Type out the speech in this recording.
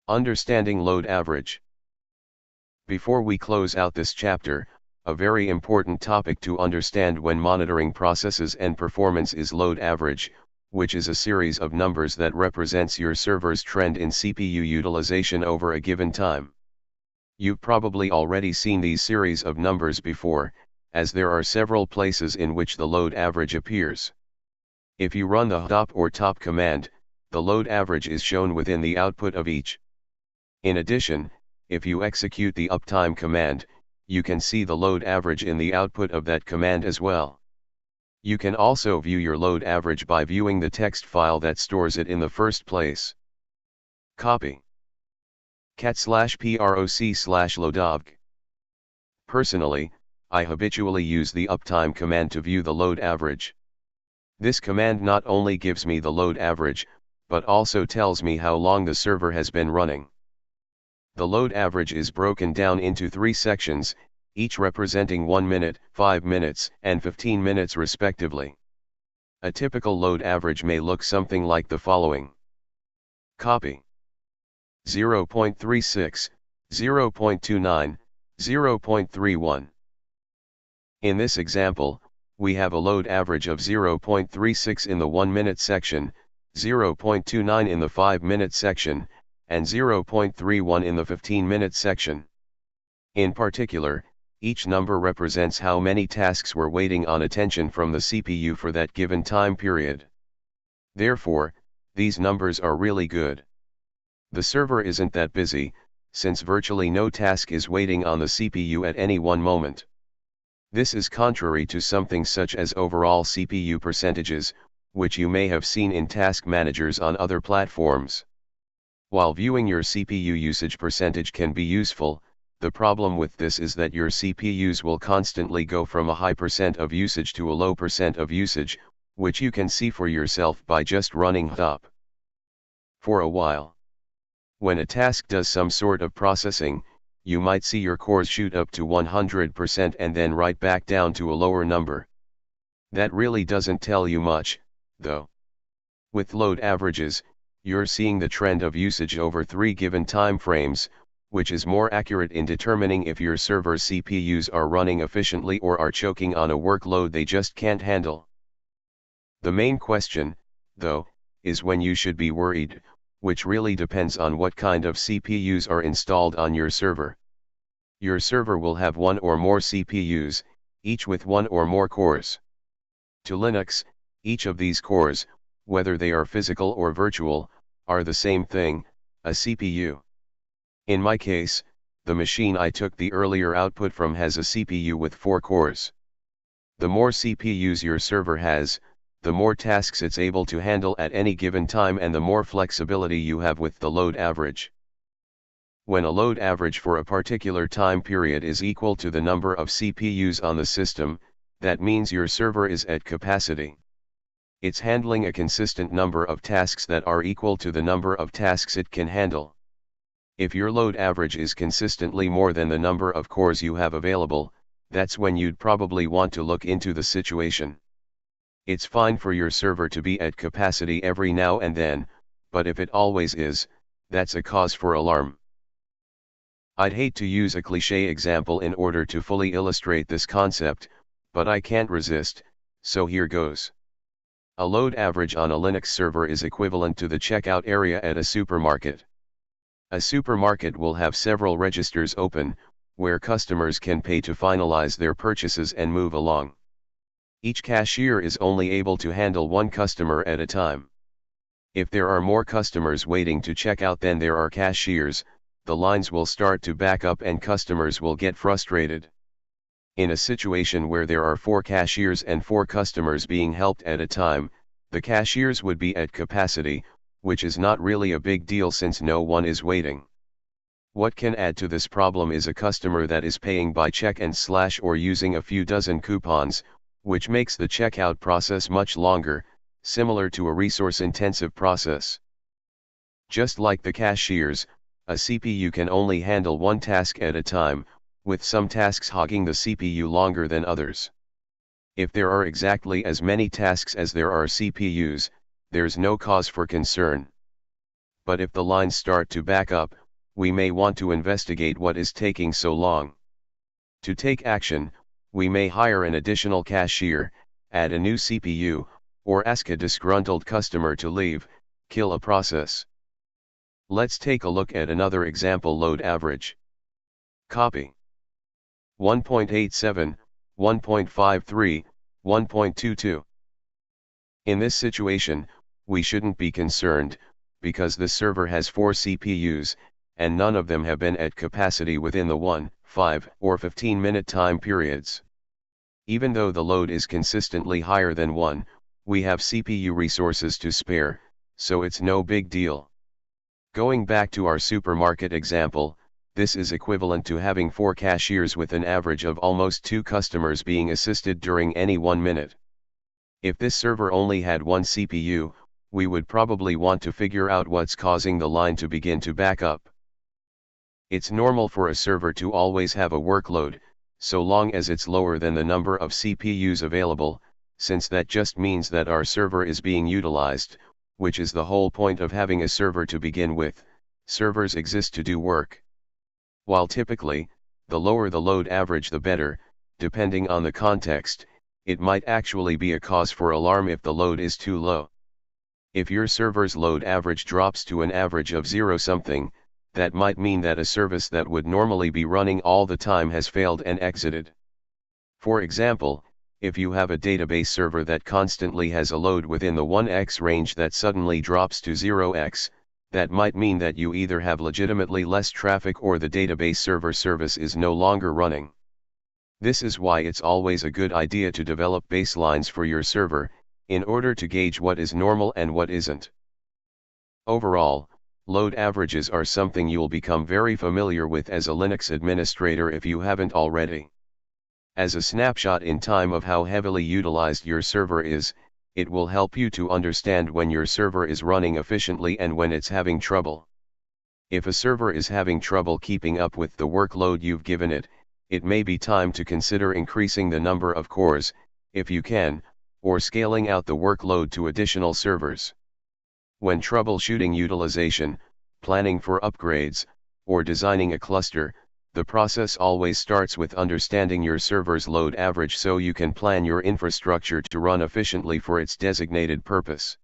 Understanding load average. Before we close out this chapter, a very important topic to understand when monitoring processes and performance is load average, which is a series of numbers that represents your server's trend in CPU utilization over a given time. You've probably already seen these series of numbers before, as there are several places in which the load average appears. If you run the stop or top command, the load average is shown within the output of each. In addition, if you execute the uptime command, you can see the load average in the output of that command as well. You can also view your load average by viewing the text file that stores it in the first place. Copy. cat/proc/loadavg. Personally, I habitually use the uptime command to view the load average. This command not only gives me the load average, but also tells me how long the server has been running. The load average is broken down into 3 sections, each representing 1 minute, 5 minutes, and 15 minutes respectively. A typical load average may look something like the following. Copy. 0.36, 0.29, 0.31. In this example, we have a load average of 0.36 in the 1 minute section, 0.29 in the 5 minute section, and 0.31 in the 15 minute section. In particular, each number represents how many tasks were waiting on attention from the CPU for that given time period. Therefore, these numbers are really good. The server isn't that busy, since virtually no task is waiting on the CPU at any one moment. This is contrary to something such as overall CPU percentages, which you may have seen in task managers on other platforms. While viewing your CPU usage percentage can be useful, the problem with this is that your CPUs will constantly go from a high percent of usage to a low percent of usage, which you can see for yourself by just running stop for a while. When a task does some sort of processing, you might see your cores shoot up to 100% and then right back down to a lower number. That really doesn't tell you much, though. With load averages, you're seeing the trend of usage over 3 given time frames, which is more accurate in determining if your server's CPUs are running efficiently or are choking on a workload they just can't handle. The main question, though, is when you should be worried, which really depends on what kind of CPUs are installed on your server. Your server will have one or more CPUs, each with one or more cores. To Linux, each of these cores, whether they are physical or virtual, are the same thing, a CPU. In my case, the machine I took the earlier output from has a CPU with 4 cores. The more CPUs your server has, the more tasks it's able to handle at any given time and the more flexibility you have with the load average. When a load average for a particular time period is equal to the number of CPUs on the system, that means your server is at capacity. It's handling a consistent number of tasks that are equal to the number of tasks it can handle. If your load average is consistently more than the number of cores you have available, that's when you'd probably want to look into the situation. It's fine for your server to be at capacity every now and then, but if it always is, that's a cause for alarm. I'd hate to use a cliché example in order to fully illustrate this concept, but I can't resist, so here goes. A load average on a Linux server is equivalent to the checkout area at a supermarket. A supermarket will have several registers open, where customers can pay to finalize their purchases and move along. Each cashier is only able to handle one customer at a time. If there are more customers waiting to check out than there are cashiers, the lines will start to back up and customers will get frustrated. In a situation where there are 4 cashiers and 4 customers being helped at a time, the cashiers would be at capacity, which is not really a big deal since no one is waiting. What can add to this problem is a customer that is paying by check and slash or using a few dozen coupons, which makes the checkout process much longer, similar to a resource-intensive process. Just like the cashiers, a CPU can only handle one task at a time, with some tasks hogging the CPU longer than others. If there are exactly as many tasks as there are CPUs, there's no cause for concern. but if the lines start to back up, we may want to investigate what is taking so long. To take action, we may hire an additional cashier, add a new CPU, or ask a disgruntled customer to leave, kill a process. Let's take a look at another example: load average. Copy. 1.87, 1.53, 1.22. In this situation, we shouldn't be concerned, because the server has 4 CPUs, and none of them have been at capacity within the 1, 5, or 15-minute time periods. Even though the load is consistently higher than 1, we have CPU resources to spare, so it's no big deal. Going back to our supermarket example, this is equivalent to having 4 cashiers with an average of almost 2 customers being assisted during any 1 minute. If this server only had 1 CPU, we would probably want to figure out what's causing the line to begin to back up. It's normal for a server to always have a workload, so long as it's lower than the number of CPUs available, since that just means that our server is being utilized, which is the whole point of having a server to begin with. Servers exist to do work. While typically, the lower the load average the better, depending on the context, it might actually be a cause for alarm if the load is too low. If your server's load average drops to an average of 0 something, that might mean that a service that would normally be running all the time has failed and exited. For example, if you have a database server that constantly has a load within the 1x range that suddenly drops to 0x, that might mean that you either have legitimately less traffic or the database server service is no longer running. This is why it's always a good idea to develop baselines for your server, in order to gauge what is normal and what isn't. Overall, load averages are something you'll become very familiar with as a Linux administrator if you haven't already. As a snapshot in time of how heavily utilized your server is, it will help you to understand when your server is running efficiently and when it's having trouble. If a server is having trouble keeping up with the workload you've given it, it may be time to consider increasing the number of cores, if you can, or scaling out the workload to additional servers. When troubleshooting utilization, planning for upgrades, or designing a cluster, the process always starts with understanding your server's load average so you can plan your infrastructure to run efficiently for its designated purpose.